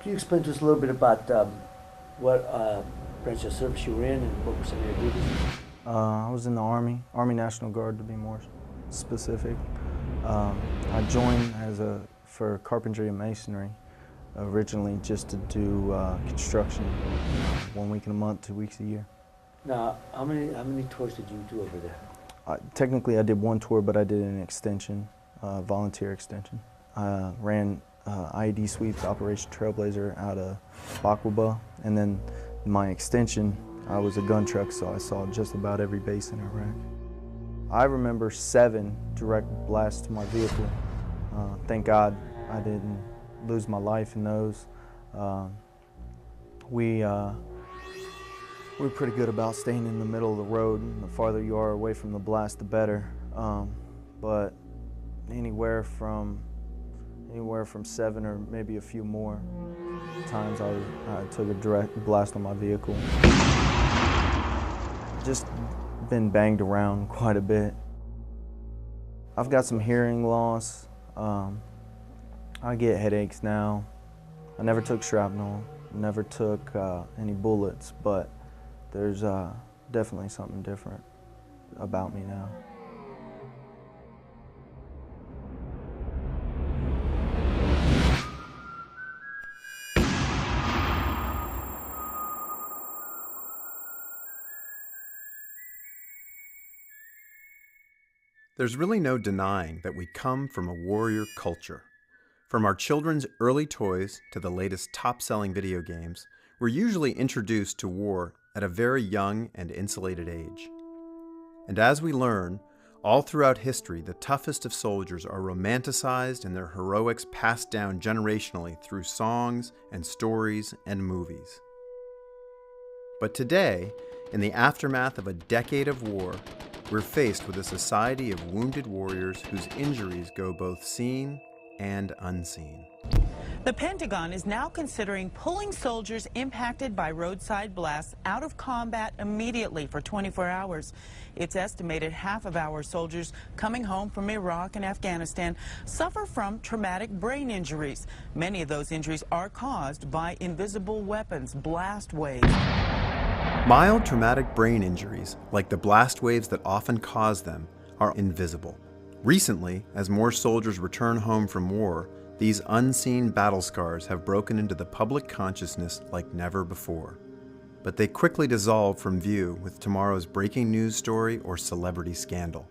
Can you explain to us a little bit about what branch of service you were in and what were some of your duties? I was in the Army National Guard to be more specific. I joined for carpentry and masonry, originally just to do construction, 1 week in a month, 2 weeks a year. Now, how many tours did you do over there? Technically I did one tour, but I did an extension, volunteer extension. I ran IED sweeps, Operation Trailblazer out of Bakwaba, and then my extension, I was a gun truck, so I saw just about every base in Iraq. I remember 7 direct blasts to my vehicle. Thank God I didn't lose my life in those. We were pretty good about staying in the middle of the road, and the farther you are away from the blast, the better. But anywhere from 7 or maybe a few more times I took a direct blast on my vehicle. Just been banged around quite a bit. I've got some hearing loss. I get headaches now. I never took shrapnel, never took any bullets, but there's definitely something different about me now. There's really no denying that we come from a warrior culture. From our children's early toys to the latest top-selling video games, we're usually introduced to war at a very young and insulated age. And as we learn, all throughout history, the toughest of soldiers are romanticized and their heroics passed down generationally through songs and stories and movies. But today, in the aftermath of a decade of war, we're faced with a society of wounded warriors whose injuries go both seen and unseen. The Pentagon is now considering pulling soldiers impacted by roadside blasts out of combat immediately for 24 hours. It's estimated half of our soldiers coming home from Iraq and Afghanistan suffer from traumatic brain injuries. Many of those injuries are caused by invisible weapons, blast waves. Mild traumatic brain injuries, like the blast waves that often cause them, are invisible. Recently, as more soldiers return home from war, these unseen battle scars have broken into the public consciousness like never before. But they quickly dissolve from view with tomorrow's breaking news story or celebrity scandal.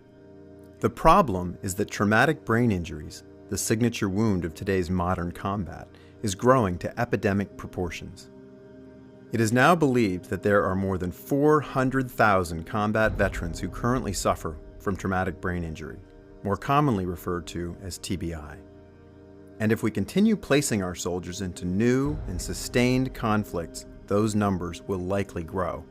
The problem is that traumatic brain injuries, the signature wound of today's modern combat, is growing to epidemic proportions. It is now believed that there are more than 400,000 combat veterans who currently suffer from traumatic brain injury, more commonly referred to as TBI. And if we continue placing our soldiers into new and sustained conflicts, those numbers will likely grow.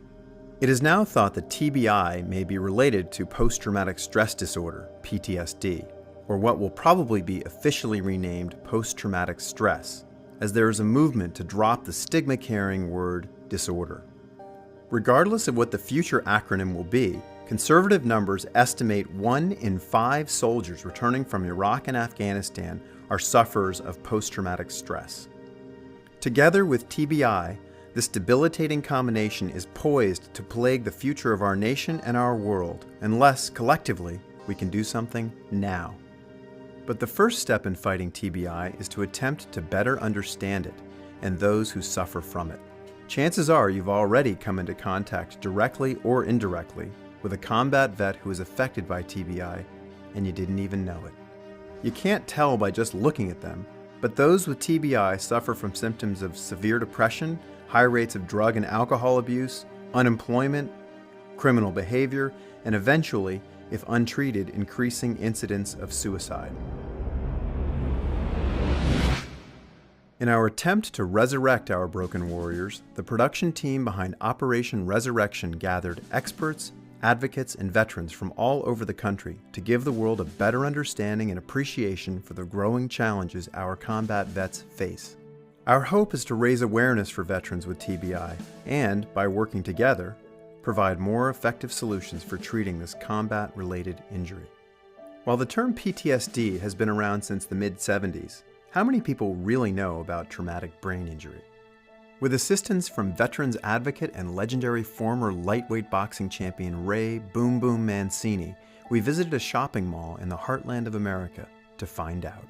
It is now thought that TBI may be related to post-traumatic stress disorder, PTSD, or what will probably be officially renamed post-traumatic stress, as there is a movement to drop the stigma-carrying word disorder. Regardless of what the future acronym will be, conservative numbers estimate 1 in 5 soldiers returning from Iraq and Afghanistan are sufferers of post-traumatic stress. Together with TBI, this debilitating combination is poised to plague the future of our nation and our world, unless, collectively, we can do something now. But the first step in fighting TBI is to attempt to better understand it and those who suffer from it. Chances are you've already come into contact directly or indirectly with a combat vet who is affected by TBI and you didn't even know it. You can't tell by just looking at them, but those with TBI suffer from symptoms of severe depression, high rates of drug and alcohol abuse, unemployment, criminal behavior, and eventually, if untreated, increasing incidence of suicide. In our attempt to resurrect our broken warriors, the production team behind Operation Resurrection gathered experts, advocates, and veterans from all over the country to give the world a better understanding and appreciation for the growing challenges our combat vets face. Our hope is to raise awareness for veterans with TBI and, by working together, provide more effective solutions for treating this combat-related injury. While the term PTSD has been around since the mid-70s, how many people really know about traumatic brain injury? With assistance from veterans advocate and legendary former lightweight boxing champion Ray Boom Boom Mancini, we visited a shopping mall in the heartland of America to find out.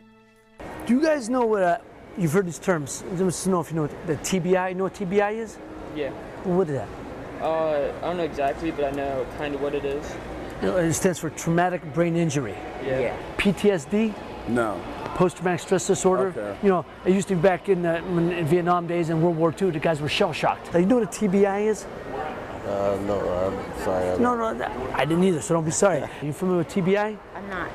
Do you guys know what, you've heard these terms, I just to know if you know what the TBI, you know what TBI is? Yeah. What is that? I don't know exactly, but I know kind of what it is. It stands for traumatic brain injury. Yeah. PTSD? No. Post-traumatic stress disorder. Okay. You know, it used to be back in Vietnam days and World War II, the guys were shell-shocked. You know what a TBI is? No, I'm sorry. No, I didn't either, so don't be sorry. Are you familiar with TBI? I'm not.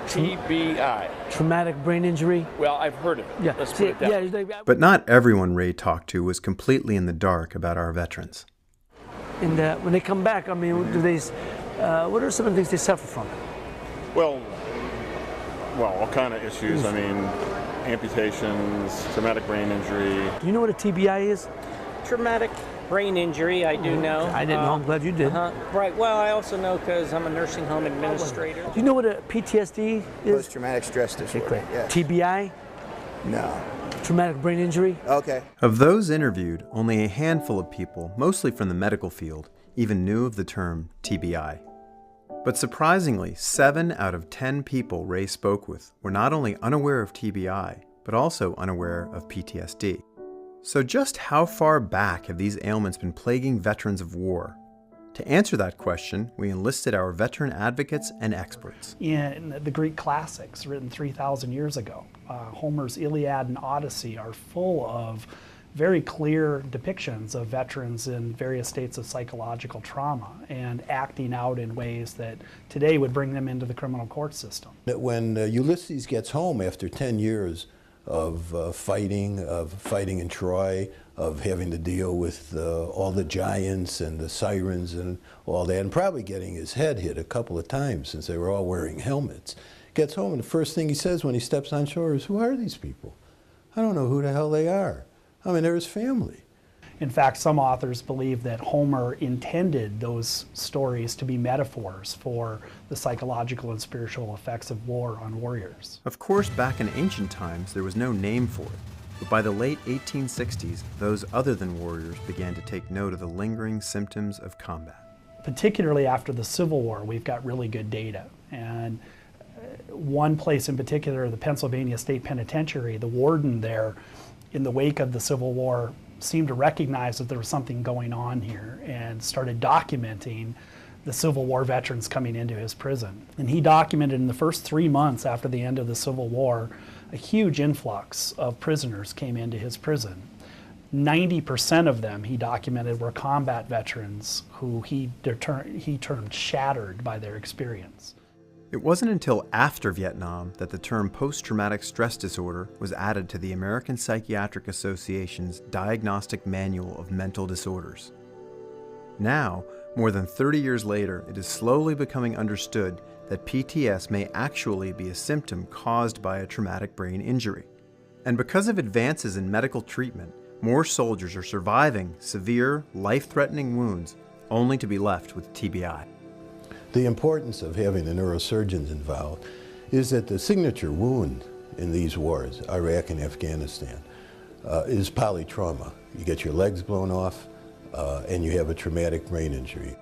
TBI. Traumatic brain injury? Well, I've heard of it. Yeah. Let's put it that way. But not everyone Ray talked to was completely in the dark about our veterans. And when they come back, I mean, what are some of the things they suffer from? Well, all kind of issues. I mean, amputations, traumatic brain injury. Do you know what a TBI is? Traumatic brain injury, I do know. I didn't know. I'm glad you did. Right. Well, I also know because I'm a nursing home administrator. Do you know what a PTSD is? Post-traumatic stress disorder. Okay, Yes. TBI? No. Traumatic brain injury? Okay. Of those interviewed, only a handful of people, mostly from the medical field, even knew of the term TBI. But surprisingly, 7 out of 10 people Ray spoke with were not only unaware of TBI, but also unaware of PTSD. So just how far back have these ailments been plaguing veterans of war? To answer that question, we enlisted our veteran advocates and experts. In the Greek classics written 3,000 years ago, Homer's Iliad and Odyssey are full of very clear depictions of veterans in various states of psychological trauma and acting out in ways that today would bring them into the criminal court system. When Ulysses gets home after 10 years of fighting in Troy, of having to deal with all the giants and the sirens and all that, and probably getting his head hit a couple of times since they were all wearing helmets, gets home and the first thing he says when he steps on shore is, "Who are these people? I don't know who the hell they are." I mean, they're his family. In fact, some authors believe that Homer intended those stories to be metaphors for the psychological and spiritual effects of war on warriors. Of course, back in ancient times, there was no name for it. But by the late 1860s, those other than warriors began to take note of the lingering symptoms of combat. Particularly after the Civil War, we've got really good data. And one place in particular, the Pennsylvania State Penitentiary, the warden there, in the wake of the Civil War, seemed to recognize that there was something going on here and started documenting the Civil War veterans coming into his prison. And he documented in the first 3 months after the end of the Civil War, a huge influx of prisoners came into his prison. 90% of them, he documented, were combat veterans who he termed shattered by their experience. It wasn't until after Vietnam that the term post-traumatic stress disorder was added to the American Psychiatric Association's Diagnostic Manual of Mental Disorders. Now, more than 30 years later, it is slowly becoming understood that PTS may actually be a symptom caused by a traumatic brain injury. And because of advances in medical treatment, more soldiers are surviving severe, life-threatening wounds only to be left with TBI. The importance of having the neurosurgeons involved is that the signature wound in these wars, Iraq and Afghanistan, is polytrauma. You get your legs blown off and you have a traumatic brain injury.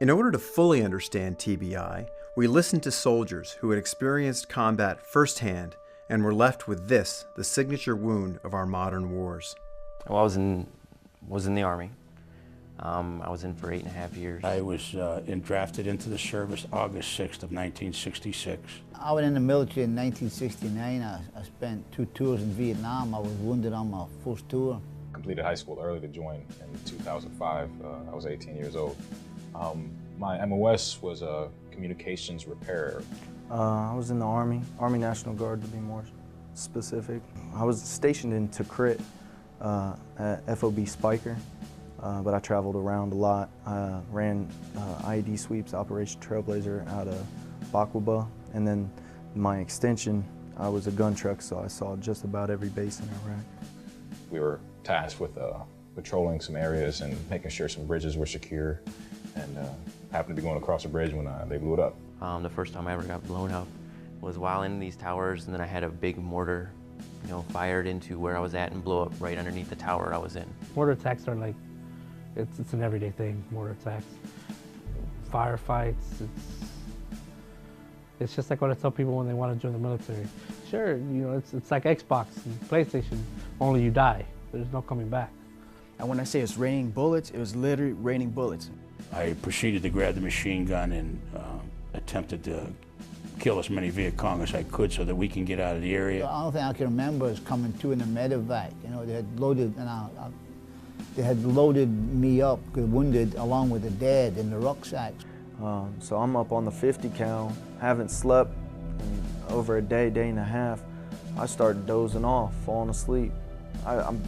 In order to fully understand TBI, we listened to soldiers who had experienced combat firsthand and were left with this, the signature wound of our modern wars. Well, I was in the Army. I was in for 8.5 years. I was drafted into the service August 6th of 1966. I was in the military in 1969. I spent 2 tours in Vietnam. I was wounded on my first tour. Completed high school early to join in 2005. I was 18 years old. My MOS was a communications repair. I was in the Army National Guard to be more specific. I was stationed in Tikrit at FOB Spiker. But I traveled around a lot. I ran IED sweeps, Operation Trailblazer, out of Bakwaba. And then my extension, I was a gun truck, so I saw just about every base in Iraq. We were tasked with patrolling some areas and making sure some bridges were secure. and happened to be going across a bridge when they blew it up. The first time I ever got blown up was while in these towers, and then I had a big mortar, fired into where I was at and blow up right underneath the tower I was in. Mortar attacks are like, it's an everyday thing, mortar attacks. Firefights, it's just like what I tell people when they want to join the military. Sure, it's like Xbox and PlayStation, only you die. There's no coming back. And when I say it's raining bullets, it was literally raining bullets. I proceeded to grab the machine gun and attempted to kill as many Viet Cong as I could so that we can get out of the area. The only thing I can remember is coming to in the medevac. They had loaded, they had loaded me up, wounded, along with the dad in the rucksacks. So I'm up on the 50 cal, haven't slept in over a day, day and a half. I started dozing off, falling asleep. I'm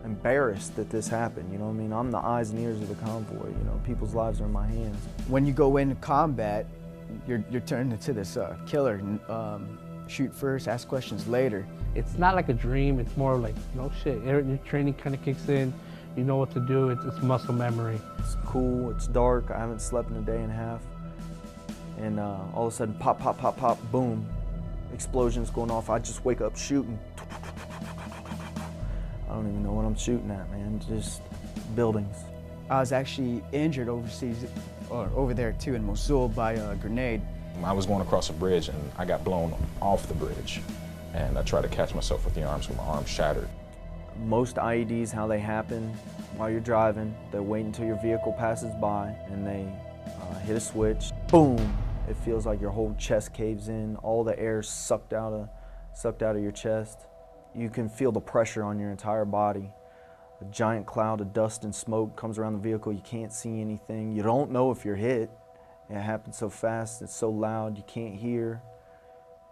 embarrassed that this happened, you know what I mean? I'm the eyes and ears of the convoy, people's lives are in my hands. When you go into combat, you're turned into this killer, shoot first, ask questions later. It's not like a dream, it's more like, no shit, your training kind of kicks in, you know what to do, it's muscle memory. It's cool, it's dark, I haven't slept in a day and a half, and all of a sudden, pop, pop, pop, pop, boom, explosions going off, I just wake up shooting. I don't even know what I'm shooting at, man, just buildings. I was actually injured overseas, or over there too, in Mosul by a grenade. I was going across a bridge and I got blown off the bridge, and I tried to catch myself with the arms, but my arms shattered. Most IEDs, how they happen while you're driving, they wait until your vehicle passes by and they hit a switch, boom! It feels like your whole chest caves in, all the air sucked out of your chest. You can feel the pressure on your entire body. A giant cloud of dust and smoke comes around the vehicle. You can't see anything. You don't know if you're hit. It happens so fast, it's so loud, you can't hear.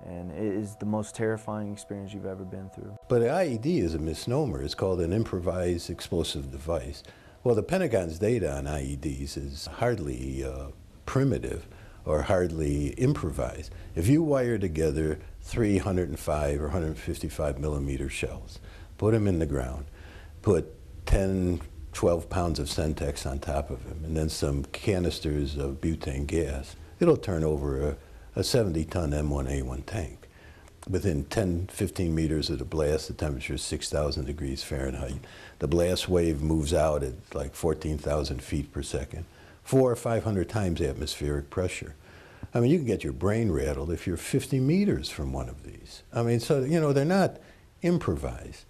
And it is the most terrifying experience you've ever been through. But an IED is a misnomer. It's called an improvised explosive device. Well, the Pentagon's data on IEDs is hardly primitive or hardly improvised. If you wire together 305 or 155 millimeter shells, put them in the ground, put 10, 12 pounds of Sentex on top of them, and then some canisters of butane gas, it'll turn over a 70-ton M1A1 tank. Within 10, 15 meters of the blast, the temperature is 6,000 degrees Fahrenheit. The blast wave moves out at like 14,000 feet per second, 400 or 500 times atmospheric pressure. I mean, you can get your brain rattled if you're 50 meters from one of these. I mean, so, they're not improvised.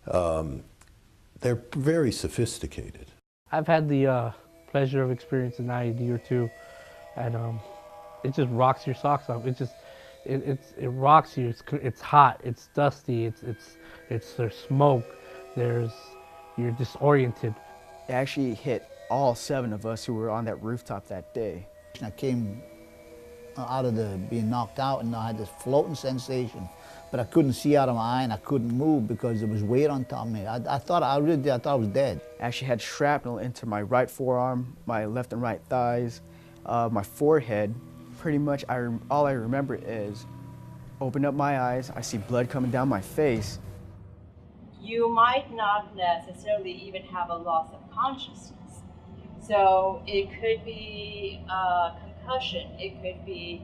They're very sophisticated. I've had the pleasure of experiencing an IED or two, and it just rocks your socks off. It rocks you. It's hot. It's dusty. There's smoke. You're disoriented. It actually hit all 7 of us who were on that rooftop that day. I came out of being knocked out, and I had this floating sensation, but I couldn't see out of my eye and I couldn't move because there was weight on top of me. I thought I was dead. I actually had shrapnel into my right forearm, my left and right thighs, my forehead. Pretty much all I remember is open up my eyes, I see blood coming down my face. You might not necessarily even have a loss of consciousness. So it could be concussion, it could be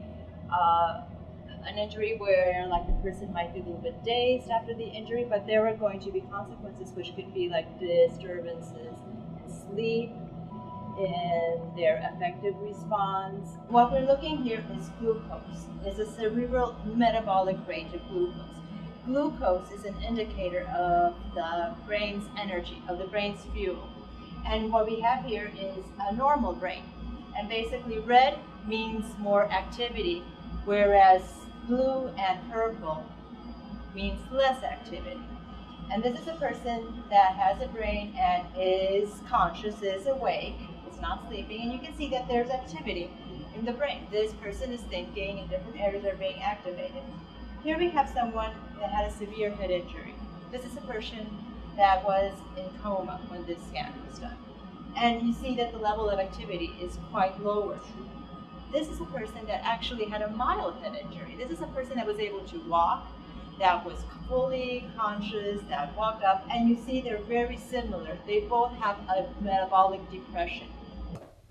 an injury where the person might be a little bit dazed after the injury, but there are going to be consequences which could be like disturbances in sleep, in their affective response. What we're looking here is glucose. It's a cerebral metabolic rate of glucose. Glucose is an indicator of the brain's energy, of the brain's fuel. And what we have here is a normal brain. And basically red means more activity, whereas blue and purple means less activity. And this is a person that has a brain and is conscious, is awake, is not sleeping, and you can see that there's activity in the brain. This person is thinking and different areas are being activated. Here we have someone that had a severe head injury. This is a person that was in coma when this scan was done. And you see that the level of activity is quite lower. This is a person that actually had a mild head injury. This is a person that was able to walk, that was fully conscious, that walked up, and you see they're very similar. They both have a metabolic depression.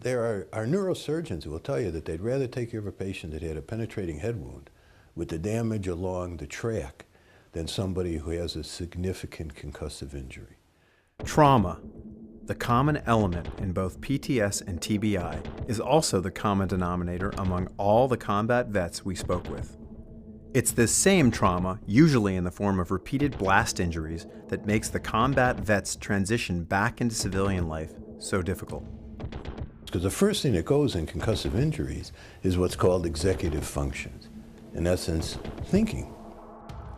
There are neurosurgeons who will tell you that they'd rather take care of a patient that had a penetrating head wound with the damage along the track than somebody who has a significant concussive injury. Trauma, the common element in both PTS and TBI, is also the common denominator among all the combat vets we spoke with. It's this same trauma, usually in the form of repeated blast injuries, that makes the combat vet's transition back into civilian life so difficult. Because the first thing that goes in concussive injuries is what's called executive functions. In essence, thinking.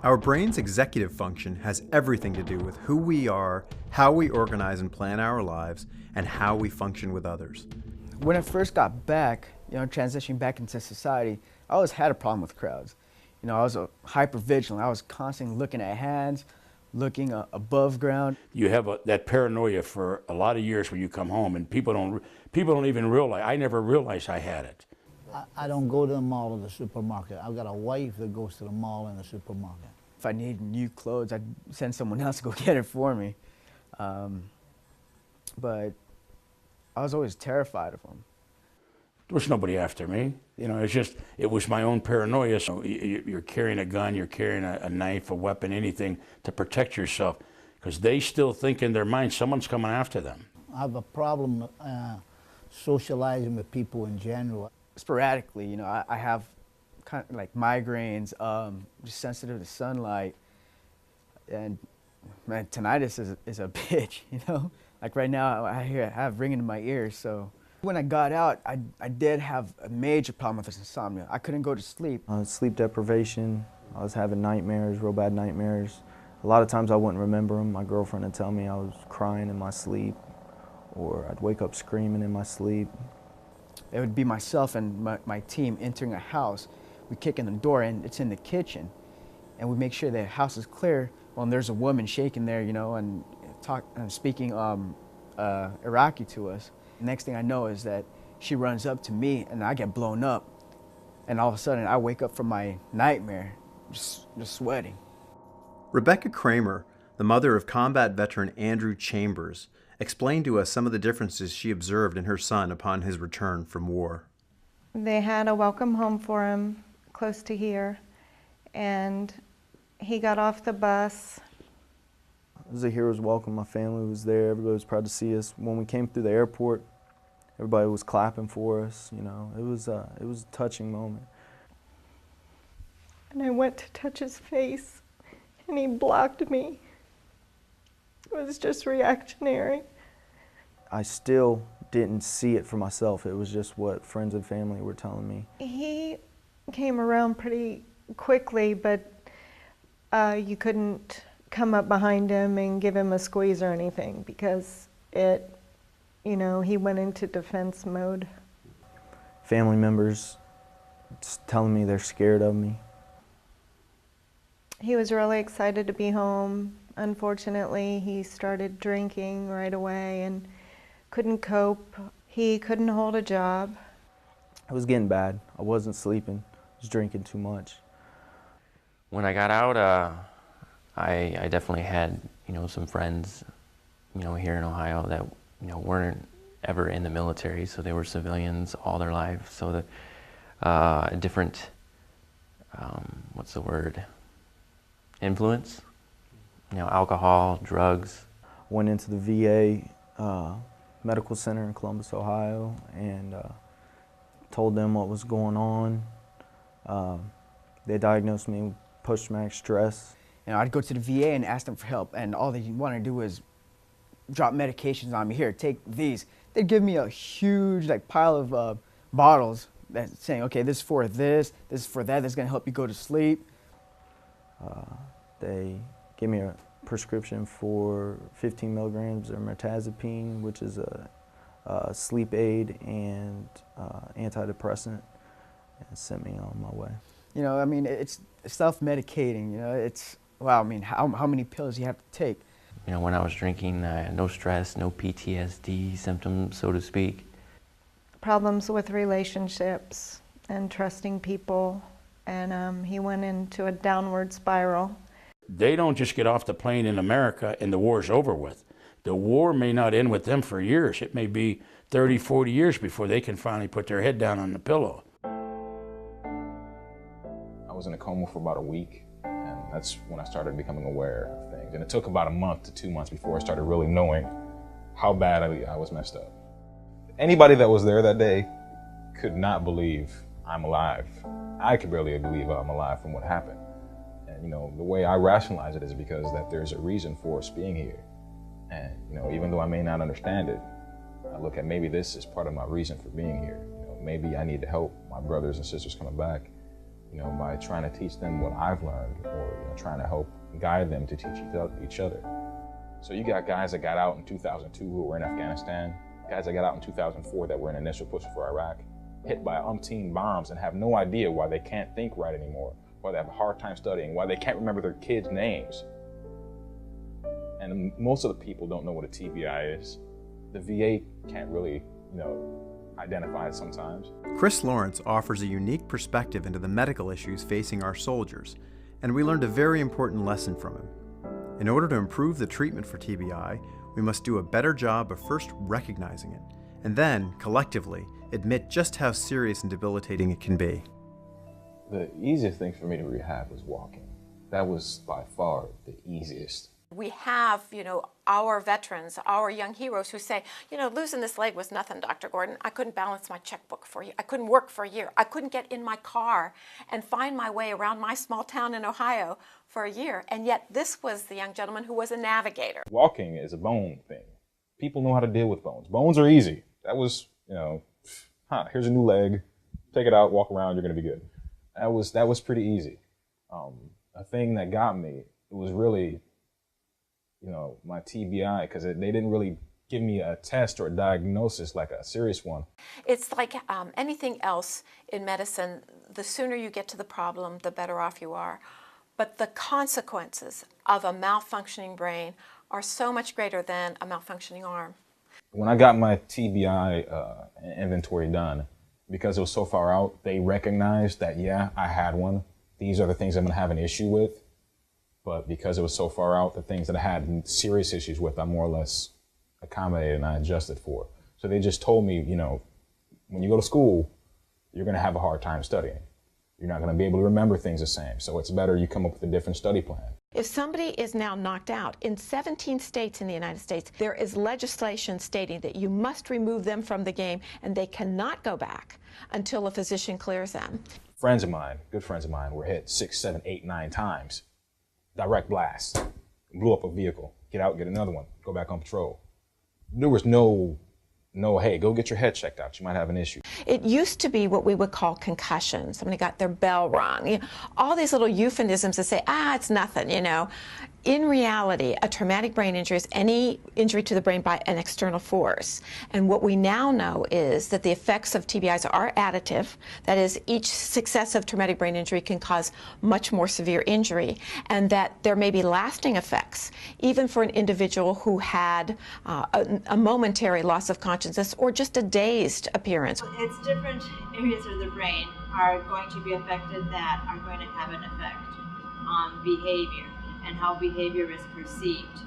Our brain's executive function has everything to do with who we are, how we organize and plan our lives, and how we function with others. When I first got back, transitioning back into society, I always had a problem with crowds. I was hyper vigilant. I was constantly looking at hands, looking above ground. You have that paranoia for a lot of years when you come home, and people don't even realize. I never realized I had it. I don't go to the mall or the supermarket. I've got a wife that goes to the mall and the supermarket. If I need new clothes, I'd send someone else to go get it for me. But I was always terrified of them. There was nobody after me. It was my own paranoia. So you're carrying a gun, you're carrying a knife, a weapon, anything to protect yourself, because they still think in their mind someone's coming after them. I have a problem socializing with people in general. Sporadically, I have kind of like migraines, just sensitive to sunlight, and man, tinnitus is a bitch, Like right now, I have ringing in my ears, so. When I got out, I did have a major problem with insomnia. I couldn't go to sleep. Sleep deprivation. I was having nightmares, real bad nightmares. A lot of times I wouldn't remember them. My girlfriend would tell me I was crying in my sleep, or I'd wake up screaming in my sleep. It would be myself and my team entering a house. We kick in the door, and it's in the kitchen. And we make sure the house is clear. Well, and there's a woman shaking there, and speaking Iraqi to us. Next thing I know is that she runs up to me, and I get blown up. And all of a sudden, I wake up from my nightmare, just sweating. Rebecca Kramer, the mother of combat veteran Andrew Chambers, explained to us some of the differences she observed in her son upon his return from war. They had a welcome home for him close to here, and he got off the bus. It was a hero's welcome. My family was there. Everybody was proud to see us. When we came through the airport, everybody was clapping for us. It was a touching moment. And I went to touch his face, and he blocked me. It was just reactionary. I still didn't see it for myself. It was just what friends and family were telling me. He came around pretty quickly, but you couldn't come up behind him and give him a squeeze or anything, because he went into defense mode. Family members telling me they're scared of me. He was really excited to be home. Unfortunately, he started drinking right away and couldn't cope. He couldn't hold a job. It was getting bad. I wasn't sleeping. I was drinking too much. When I got out, I definitely had, some friends, here in Ohio that, weren't ever in the military, so they were civilians all their lives. So a different, influence, alcohol, drugs. Went into the VA medical center in Columbus, Ohio, and told them what was going on. They diagnosed me with post-traumatic stress. I'd go to the VA and ask them for help, and all they wanted to do was drop medications on me. Here, take these. They'd give me a huge pile of bottles that's saying, okay, this is for this is for that, that's gonna help you go to sleep. They gave me a prescription for 15 milligrams of mirtazapine, which is a sleep aid and antidepressant, and sent me on my way. It's self-medicating, wow, how many pills do you have to take? When I was drinking, no stress, no PTSD symptoms, so to speak. Problems with relationships and trusting people, and he went into a downward spiral. They don't just get off the plane in America and the war's over with. The war may not end with them for years. It may be 30, 40 years before they can finally put their head down on the pillow. I was in a coma for about a week, and that's when I started becoming aware of things. And it took about a month to 2 months before I started really knowing how bad I was messed up. Anybody that was there that day could not believe I'm alive. I could barely believe I'm alive from what happened. And you know, the way I rationalize it is because that there's a reason for us being here. And you know, even though I may not understand it, I look at maybe this is part of my reason for being here. You know, maybe I need to help my brothers and sisters coming back, you know, by trying to teach them what I've learned, or you know, trying to help guide them to teach each other. So you got guys that got out in 2002 who were in Afghanistan, guys that got out in 2004 that were in initial push for Iraq, hit by umpteen bombs and have no idea why they can't think right anymore, why they have a hard time studying, why they can't remember their kids' names. And most of the people don't know what a TBI is. The VA can't really, you know, identify it sometimes. Chris Lawrence offers a unique perspective into the medical issues facing our soldiers, and we learned a very important lesson from him. In order to improve the treatment for TBI, we must do a better job of first recognizing it, and then, collectively, admit just how serious and debilitating it can be. The easiest thing for me to rehab was walking. That was by far the easiest. We have, you know, our veterans, our young heroes who say, you know, losing this leg was nothing, Dr. Gordon. I couldn't balance my checkbook for you. I couldn't work for a year. I couldn't get in my car and find my way around my small town in Ohio for a year. And yet this was the young gentleman who was a navigator. Walking is a bone thing. People know how to deal with bones. Bones are easy. That was, you know, here's a new leg. Take it out, walk around, you're going to be good. That was pretty easy. A thing that got me, it was really, you know, my TBI, because they didn't really give me a test or a diagnosis like a serious one. It's like anything else in medicine, the sooner you get to the problem, the better off you are. But the consequences of a malfunctioning brain are so much greater than a malfunctioning arm. When I got my TBI inventory done, because it was so far out, they recognized that, yeah, I had one. These are the things I'm going to have an issue with. But because it was so far out, the things that I had serious issues with, I more or less accommodated and I adjusted for. So they just told me, you know, when you go to school, you're going to have a hard time studying. You're not going to be able to remember things the same. So it's better you come up with a different study plan. If somebody is now knocked out, in 17 states in the United States, there is legislation stating that you must remove them from the game and they cannot go back until a physician clears them. Friends of mine, good friends of mine, were hit 6, 7, 8, 9 times. Direct blast. Blew up a vehicle. Get out, get another one. Go back on patrol. There was no, hey, go get your head checked out. You might have an issue. It used to be what we would call concussion. Somebody got their bell rung. You know, all these little euphemisms that say, it's nothing, you know. In reality, a traumatic brain injury is any injury to the brain by an external force. And what we now know is that the effects of TBIs are additive. That is, each successive traumatic brain injury can cause much more severe injury, and that there may be lasting effects, even for an individual who had a momentary loss of consciousness or just a dazed appearance. It's different areas of the brain are going to be affected that are going to have an effect on behavior and how behavior is perceived.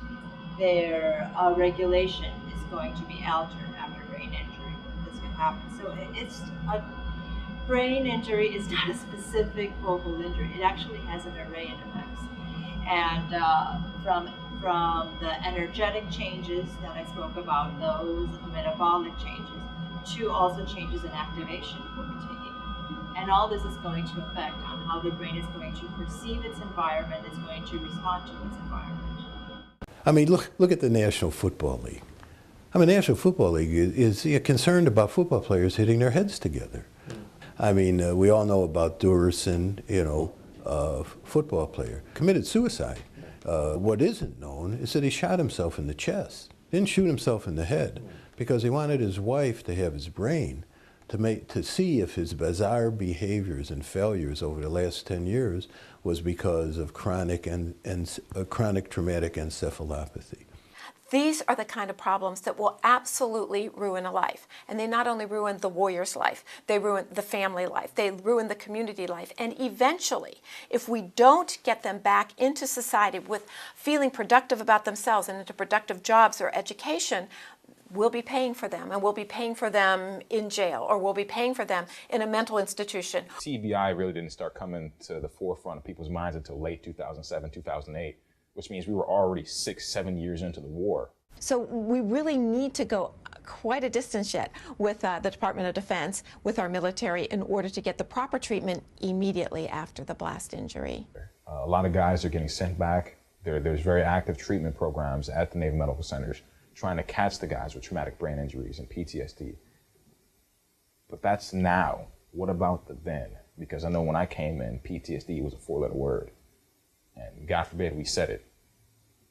Their regulation is going to be altered after brain injury. This can happen. So it's a brain injury is not a specific focal injury. It actually has an array of effects. And from the energetic changes that I spoke about, those metabolic changes, to also changes in activation we're taking. And all this is going to affect on how the brain is going to perceive its environment, it's going to respond to its environment. I mean, look at the National Football League. I mean, the National Football League is concerned about football players hitting their heads together. I mean, we all know about Durson, you know, football player, committed suicide. What isn't known is that he shot himself in the chest. Didn't shoot himself in the head because he wanted his wife to have his brain to see if his bizarre behaviors and failures over the last 10 years was because of chronic traumatic encephalopathy. These are the kind of problems that will absolutely ruin a life. And they not only ruin the warrior's life, they ruin the family life, they ruin the community life. And eventually, if we don't get them back into society with feeling productive about themselves and into productive jobs or education, we'll be paying for them, and we'll be paying for them in jail, or we'll be paying for them in a mental institution. TBI really didn't start coming to the forefront of people's minds until late 2007, 2008, which means we were already 6-7 years into the war. So we really need to go quite a distance yet with the Department of Defense, with our military, in order to get the proper treatment immediately after the blast injury. A lot of guys are getting sent back. There's very active treatment programs at the Naval Medical Centers trying to catch the guys with traumatic brain injuries and PTSD. But that's now. What about the then? Because I know when I came in, PTSD was a 4-letter word. And God forbid we said it.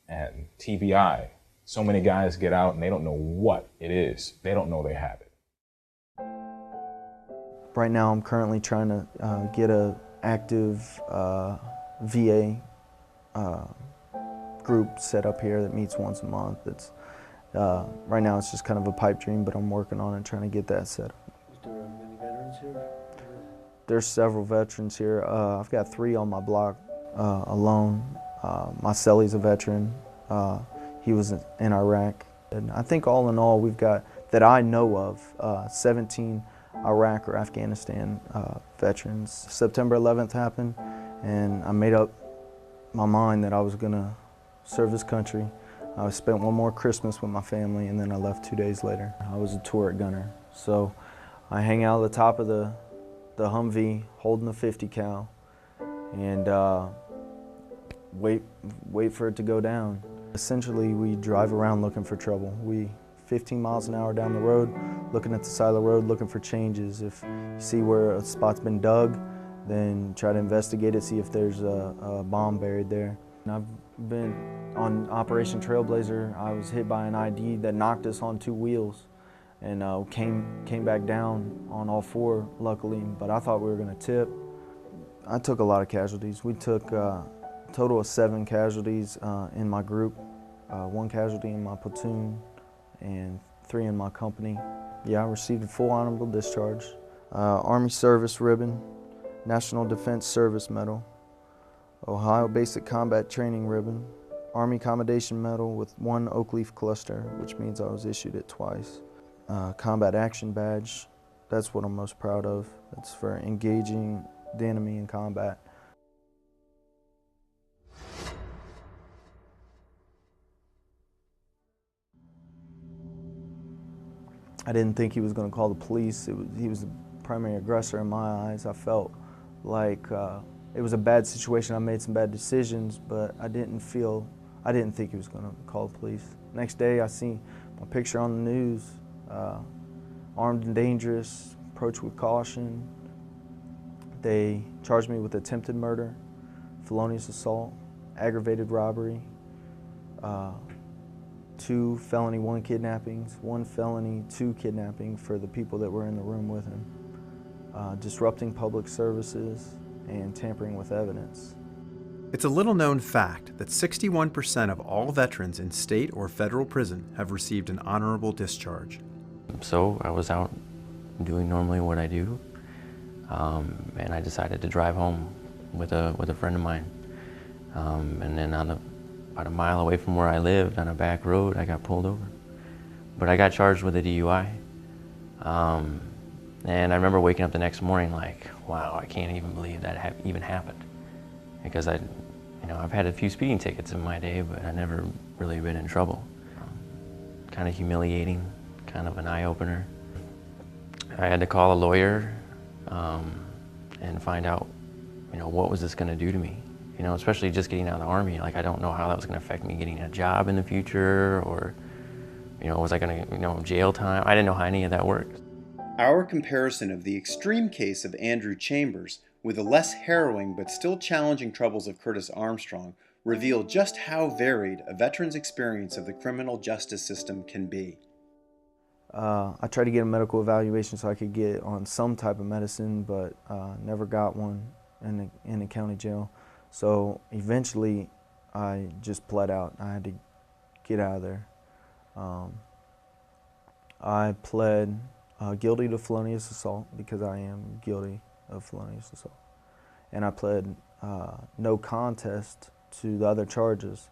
And TBI, so many guys get out and they don't know what it is. They don't know they have it. Right now I'm currently trying to get a active VA group set up here that meets once a month. It's right now it's just kind of a pipe dream, but I'm working on it, trying to get that set up. Is there many veterans here? There's several veterans here. I've got 3 on my block alone. My cellie's a veteran. He was in Iraq. And I think all in all we've got, that I know of, 17 Iraq or Afghanistan veterans. September 11th happened, and I made up my mind that I was gonna serve this country. I spent one more Christmas with my family, and then I left 2 days later. I was a turret gunner, so I hang out at the top of the Humvee holding the 50 cal and wait for it to go down. Essentially, we drive around looking for trouble. 15 miles an hour down the road, looking at the side of the road, looking for changes. If you see where a spot's been dug, then try to investigate it, see if there's a bomb buried there. And I've been on Operation Trailblazer. I was hit by an ID that knocked us on 2 wheels and came back down on all 4, luckily, but I thought we were gonna tip. I took a lot of casualties. We took a total of 7 casualties in my group, 1 casualty in my platoon, and 3 in my company. Yeah, I received a full honorable discharge, Army Service Ribbon, National Defense Service Medal, Ohio Basic Combat Training Ribbon, Army Commendation Medal with 1 Oak Leaf Cluster, which means I was issued it twice. Combat Action Badge, that's what I'm most proud of. That's for engaging the enemy in combat. I didn't think he was going to call the police. He was the primary aggressor in my eyes. I felt like it was a bad situation. I made some bad decisions, but I didn't think he was going to call the police. Next day, I see my picture on the news, armed and dangerous, approach with caution. They charged me with attempted murder, felonious assault, aggravated robbery, 2 felony 1 kidnappings, 1 felony 2 kidnapping for the people that were in the room with him, disrupting public services, and tampering with evidence. It's a little-known fact that 61% of all veterans in state or federal prison have received an honorable discharge. So I was out doing normally what I do, and I decided to drive home with a friend of mine. And then about a mile away from where I lived, on a back road, I got pulled over. But I got charged with a DUI. And I remember waking up the next morning like, wow, I can't even believe that even happened. Because I've had a few speeding tickets in my day, but I've never really been in trouble. Kind of humiliating, kind of an eye-opener. I had to call a lawyer and find out, what was this going to do to me? Especially just getting out of the Army. Like, I don't know how that was going to affect me getting a job in the future, or, was I going to, jail time? I didn't know how any of that worked. Our comparison of the extreme case of Andrew Chambers with the less harrowing but still challenging troubles of Curtis Armstrong reveal just how varied a veteran's experience of the criminal justice system can be. I tried to get a medical evaluation so I could get on some type of medicine, but never got one in the county jail. So eventually I just bled out. I had to get out of there. I pled guilty to felonious assault because I am guilty of felonious assault. And I pled no contest to the other charges.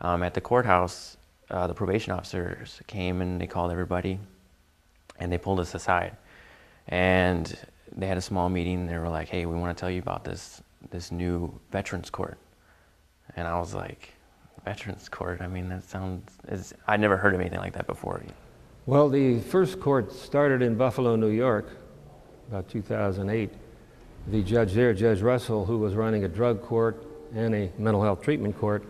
At the courthouse, the probation officers came and they called everybody and they pulled us aside. And they had a small meeting. They were like, hey, we want to tell you about this new Veterans Court. And I was like, Veterans Court? I mean, that sounds, I'd never heard of anything like that before. Well, the first court started in Buffalo, New York, about 2008. The judge there, Judge Russell, who was running a drug court and a mental health treatment court,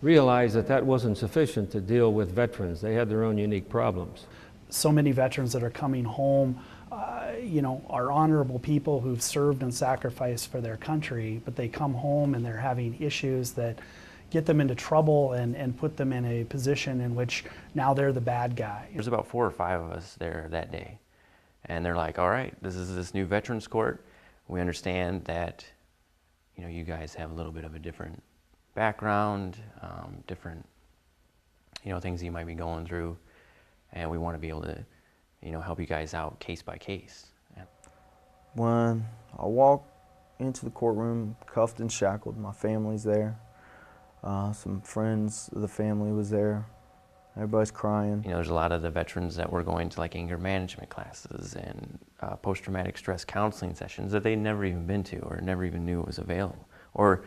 realized that that wasn't sufficient to deal with veterans. They had their own unique problems. So many veterans that are coming home, are honorable people who've served and sacrificed for their country, but they come home and they're having issues that get them into trouble and put them in a position in which now they're the bad guy. There's about 4 or 5 of us there that day. And they're like, all right, this is this new Veterans Court. We understand that, you guys have a little bit of a different background, different, things you might be going through. And we want to be able to, help you guys out case by case. Yeah. When I walk into the courtroom, cuffed and shackled, my family's there. Some friends of the family was there. Everybody's crying. There's a lot of the veterans that were going to like anger management classes and post-traumatic stress counseling sessions that they'd never even been to or never even knew it was available. Or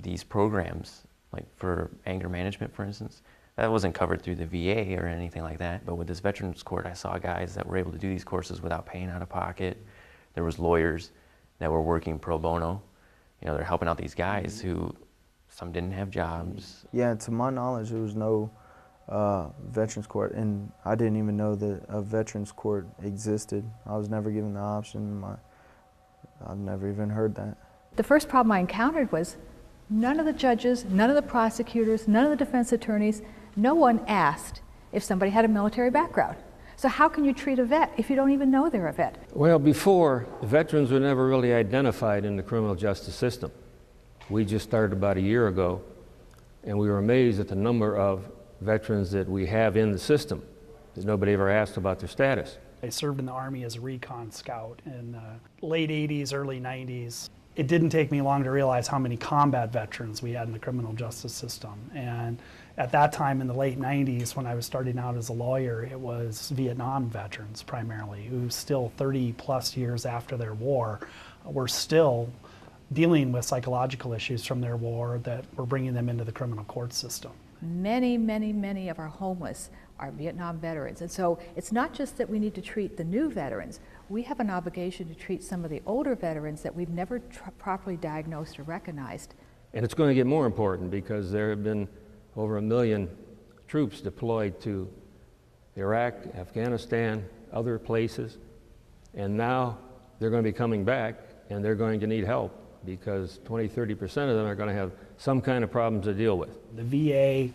these programs, like for anger management, for instance, that wasn't covered through the VA or anything like that. But with this Veterans Court, I saw guys that were able to do these courses without paying out of pocket. There was lawyers that were working pro bono. They're helping out these guys who some didn't have jobs. Yeah, to my knowledge, there was no Veterans Court, and I didn't even know that a Veterans Court existed. I was never given the option. I've never even heard that. The first problem I encountered was none of the judges, none of the prosecutors, none of the defense attorneys, no one asked if somebody had a military background. So how can you treat a vet if you don't even know they're a vet? Well, before, veterans were never really identified in the criminal justice system. We just started about a year ago, and we were amazed at the number of veterans that we have in the system, that nobody ever asked about their status. I served in the Army as a recon scout in the late 80s, early 90s. It didn't take me long to realize how many combat veterans we had in the criminal justice system. And at that time in the late 90s, when I was starting out as a lawyer, it was Vietnam veterans primarily, who still 30 plus years after their war were still dealing with psychological issues from their war that were bringing them into the criminal court system. Many, many, many of our homeless are Vietnam veterans. And so it's not just that we need to treat the new veterans. We have an obligation to treat some of the older veterans that we've never properly diagnosed or recognized. And it's going to get more important because there have been over 1 million troops deployed to Iraq, Afghanistan, other places. And now they're going to be coming back and they're going to need help because 20–30% of them are going to have some kind of problems to deal with. The VA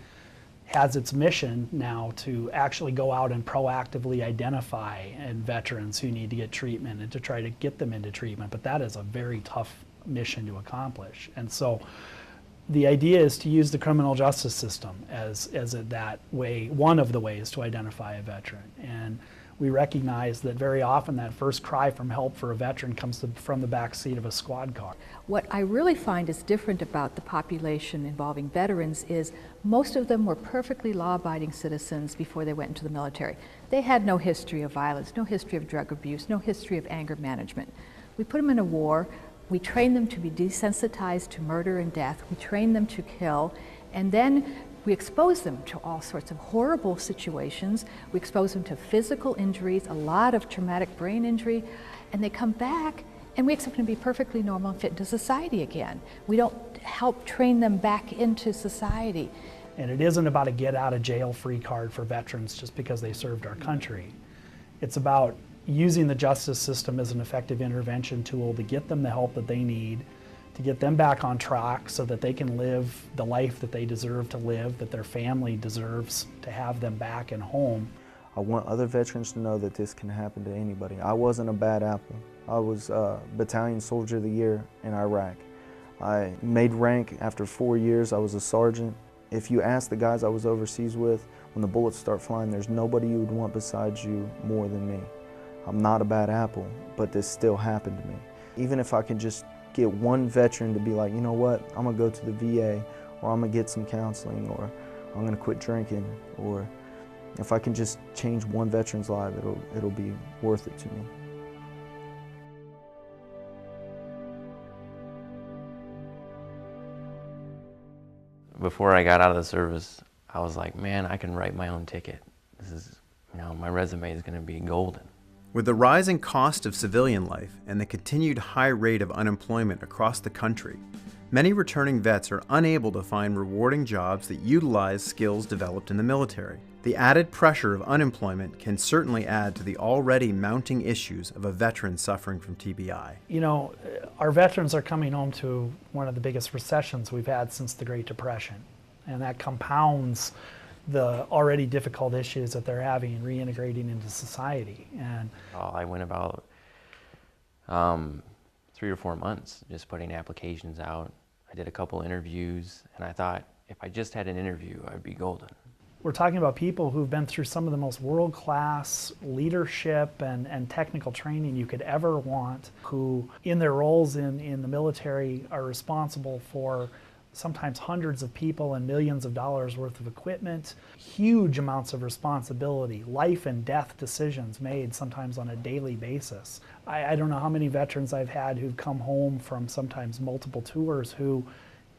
has its mission now to actually go out and proactively identify veterans who need to get treatment and to try to get them into treatment, but that is a very tough mission to accomplish. And so the idea is to use the criminal justice system as that way, one of the ways to identify a veteran. And we recognize that very often that first cry from help for a veteran comes from the back seat of a squad car. What I really find is different about the population involving veterans is most of them were perfectly law-abiding citizens before they went into the military. They had no history of violence, no history of drug abuse, no history of anger management. We put them in a war, we train them to be desensitized to murder and death, we train them to kill, and then we expose them to all sorts of horrible situations. We expose them to physical injuries, a lot of traumatic brain injury, and they come back and we expect them to be perfectly normal and fit into society again. We don't help train them back into society. And it isn't about a get out of jail free card for veterans just because they served our country. It's about using the justice system as an effective intervention tool to get them the help that they need, to get them back on track so that they can live the life that they deserve to live, that their family deserves to have them back and home. I want other veterans to know that this can happen to anybody. I wasn't a bad apple. I was Battalion Soldier of the Year in Iraq. I made rank after 4 years. I was a sergeant. If you ask the guys I was overseas with when the bullets start flying, there's nobody you would want besides you more than me. I'm not a bad apple, but this still happened to me. Even if I can just get one veteran to be like, you know what, I'm gonna go to the VA, or I'm gonna get some counseling, or I'm gonna quit drinking, or if I can just change one veteran's life, it'll be worth it to me. Before I got out of the service, I was like, man, I can write my own ticket. This is, my resume is going to be golden. With the rising cost of civilian life and the continued high rate of unemployment across the country, many returning vets are unable to find rewarding jobs that utilize skills developed in the military. The added pressure of unemployment can certainly add to the already mounting issues of a veteran suffering from TBI. Our veterans are coming home to one of the biggest recessions we've had since the Great Depression, and that compounds the already difficult issues that they're having reintegrating into society. And I went about 3 or 4 months just putting applications out. I did a couple interviews, and I thought if I just had an interview, I'd be golden. We're talking about people who've been through some of the most world-class leadership and technical training you could ever want, who in their roles in the military are responsible for sometimes hundreds of people and millions of dollars worth of equipment, huge amounts of responsibility, life and death decisions made sometimes on a daily basis. I don't know how many veterans I've had who've come home from sometimes multiple tours who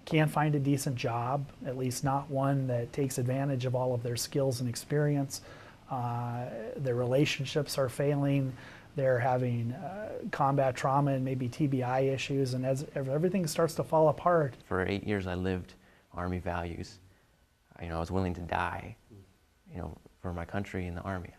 can't find a decent job, at least not one that takes advantage of all of their skills and experience. Their relationships are failing. They're having combat trauma and maybe TBI issues, and as everything starts to fall apart. For 8 years I lived Army values. I was willing to die, for my country in the Army.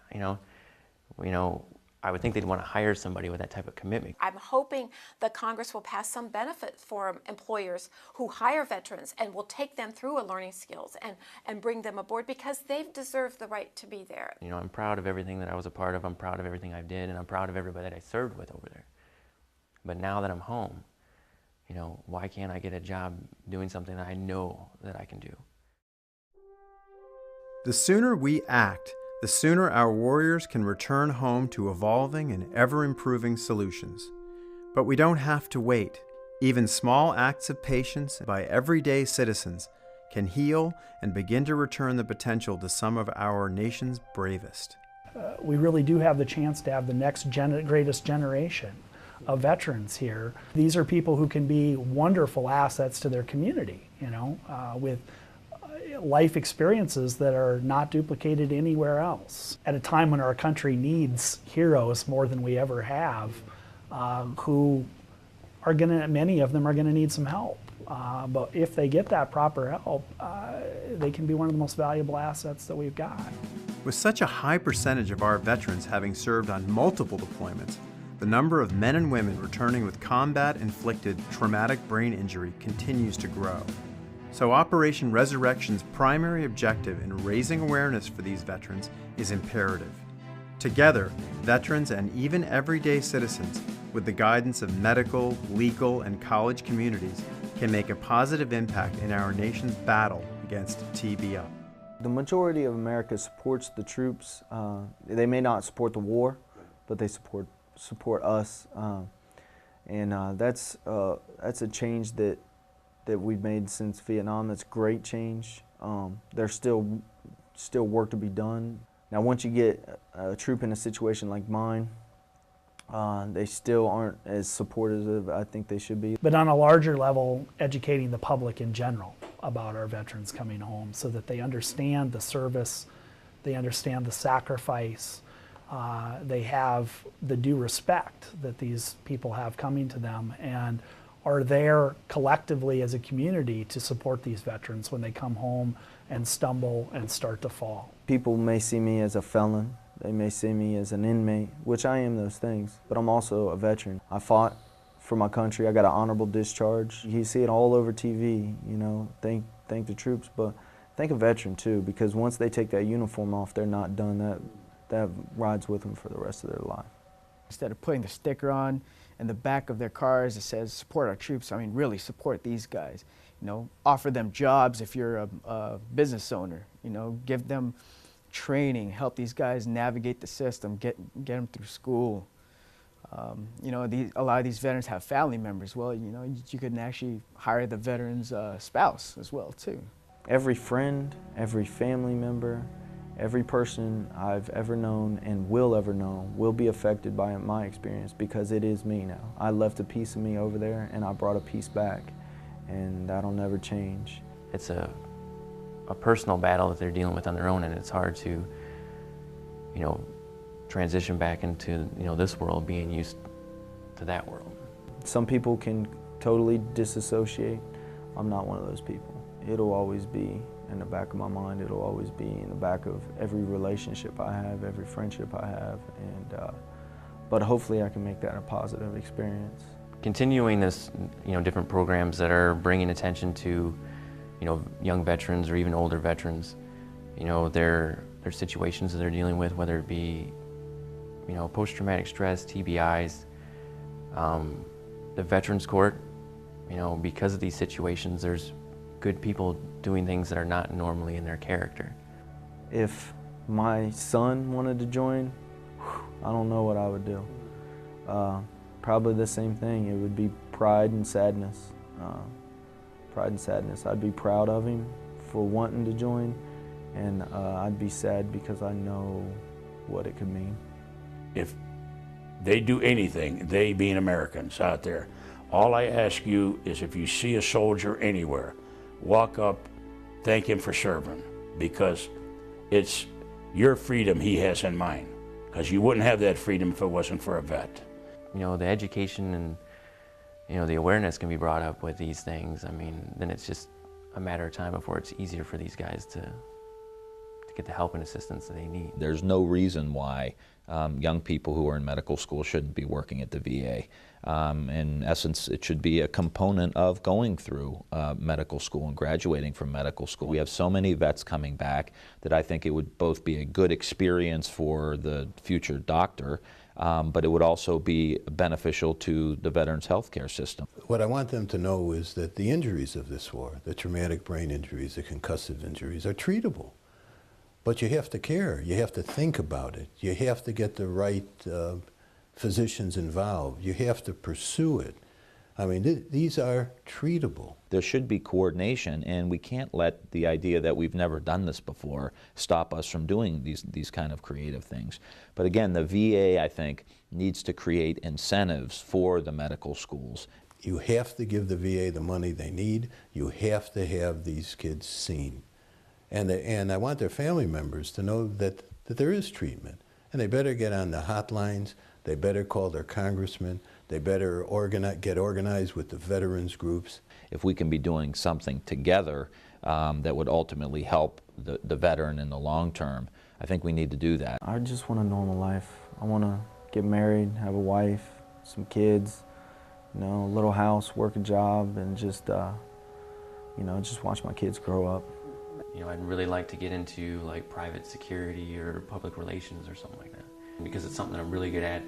I would think they'd want to hire somebody with that type of commitment. I'm hoping that Congress will pass some benefit for employers who hire veterans and will take them through a learning skills and bring them aboard, because they've deserved the right to be there. I'm proud of everything that I was a part of. I'm proud of everything I did, and I'm proud of everybody that I served with over there. But now that I'm home, why can't I get a job doing something that I know that I can do? The sooner we act, the sooner our warriors can return home to evolving and ever-improving solutions. But we don't have to wait. Even small acts of patience by everyday citizens can heal and begin to return the potential to some of our nation's bravest. We really do have the chance to have the next greatest generation of veterans here. These are people who can be wonderful assets to their community, with life experiences that are not duplicated anywhere else. At a time when our country needs heroes more than we ever have, who are many of them are gonna need some help. But if they get that proper help, they can be one of the most valuable assets that we've got. With such a high percentage of our veterans having served on multiple deployments, the number of men and women returning with combat-inflicted traumatic brain injury continues to grow. So Operation Resurrection's primary objective in raising awareness for these veterans is imperative. Together, veterans and even everyday citizens, with the guidance of medical, legal, and college communities, can make a positive impact in our nation's battle against TBI. The majority of America supports the troops. They may not support the war, but they support us, and that's a change that we've made since Vietnam. That's great change. There's still work to be done. Now, once you get a troop in a situation like mine, they still aren't as supportive as I think they should be. But on a larger level, educating the public in general about our veterans coming home so that they understand the service, they understand the sacrifice, they have the due respect that these people have coming to them, and are there collectively as a community to support these veterans when they come home and stumble and start to fall. People may see me as a felon. They may see me as an inmate, which I am those things, but I'm also a veteran. I fought for my country. I got an honorable discharge. You see it all over TV, thank the troops, but thank a veteran too, because once they take that uniform off, they're not done. That rides with them for the rest of their life. Instead of putting the sticker on in the back of their cars that says support our troops, I mean really support these guys. Offer them jobs if you're a business owner. Give them training, help these guys navigate the system, get them through school. You know, a lot of these veterans have family members. Well, you know, you could actually hire the veteran's spouse as well, too. Every friend, every family member, every person I've ever known and will ever know will be affected by my experience, because it is me now. I left a piece of me over there and I brought a piece back, and that'll never change. It's a personal battle that they're dealing with on their own, and it's hard to, you know, transition back into, you know, this world, being used to that world. Some people can totally disassociate. I'm not one of those people. It'll always be in the back of my mind. It'll always be in the back of every relationship I have, every friendship I have, and but hopefully I can make that a positive experience. Continuing this, you know, different programs that are bringing attention to, you know, young veterans or even older veterans, you know, their situations that they're dealing with, whether it be, you know, post-traumatic stress, TBIs, the Veterans Court, you know, because of these situations, there's good people doing things that are not normally in their character. If my son wanted to join, I don't know what I would do. Probably the same thing. It would be pride and sadness. Pride and sadness. I'd be proud of him for wanting to join, and I'd be sad because I know what it could mean. If they do anything, they being Americans out there, all I ask you is, if you see a soldier anywhere, walk up, thank him for serving, because it's your freedom he has in mind, because you wouldn't have that freedom if it wasn't for a vet. You know, the education and, you know, the awareness can be brought up with these things. I mean, then it's just a matter of time before it's easier for these guys to get the help and assistance that they need. There's no reason why young people who are in medical school shouldn't be working at the VA. In essence, it should be a component of going through medical school and graduating from medical school. We have so many vets coming back that I think it would both be a good experience for the future doctor, but it would also be beneficial to the veterans' healthcare system. What I want them to know is that the injuries of this war, the traumatic brain injuries, the concussive injuries, are treatable. But you have to care. You have to think about it. You have to get the right physicians involved. You have to pursue it. I mean, these are treatable. There should be coordination, and we can't let the idea that we've never done this before stop us from doing these kind of creative things. But again, the VA, I think, needs to create incentives for the medical schools. You have to give the VA the money they need. You have to have these kids seen. And I want their family members to know that there is treatment. And they better get on the hotlines. They better call their congressman. They better get organized with the veterans groups. If we can be doing something together that would ultimately help the veteran in the long term, I think we need to do that. I just want a normal life. I want to get married, have a wife, some kids, you know, a little house, work a job, and just, you know, just watch my kids grow up. You know, I'd really like to get into like private security or public relations or something like that, because it's something that I'm really good at.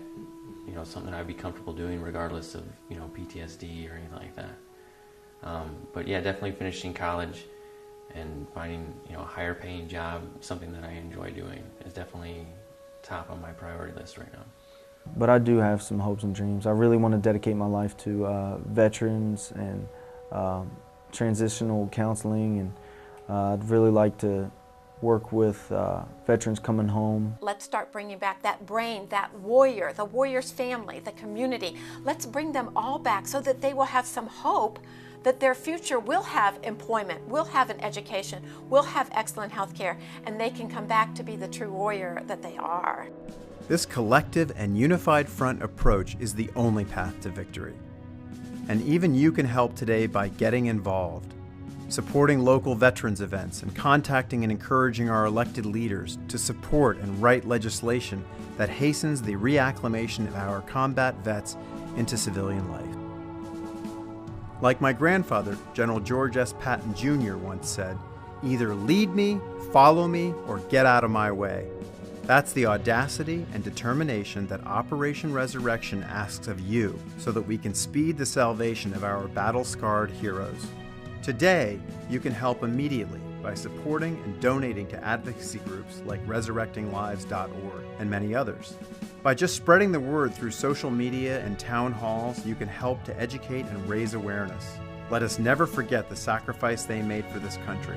You know, something I'd be comfortable doing regardless of, you know, PTSD or anything like that. But yeah, definitely finishing college and finding, you know, a higher paying job, something that I enjoy doing, is definitely top on my priority list right now. But I do have some hopes and dreams. I really want to dedicate my life to veterans and transitional counseling, and I'd really like to work with veterans coming home. Let's start bringing back that brain, that warrior, the warrior's family, the community. Let's bring them all back so that they will have some hope that their future will have employment, will have an education, will have excellent health care, and they can come back to be the true warrior that they are. This collective and unified front approach is the only path to victory. And even you can help today by getting involved, supporting local veterans events, and contacting and encouraging our elected leaders to support and write legislation that hastens the reacclimation of our combat vets into civilian life. Like my grandfather, General George S. Patton Jr. once said, "Either lead me, follow me, or get out of my way." That's the audacity and determination that Operation Resurrection asks of you, so that we can speed the salvation of our battle-scarred heroes. Today, you can help immediately by supporting and donating to advocacy groups like resurrectinglives.org and many others. By just spreading the word through social media and town halls, you can help to educate and raise awareness. Let us never forget the sacrifice they made for this country.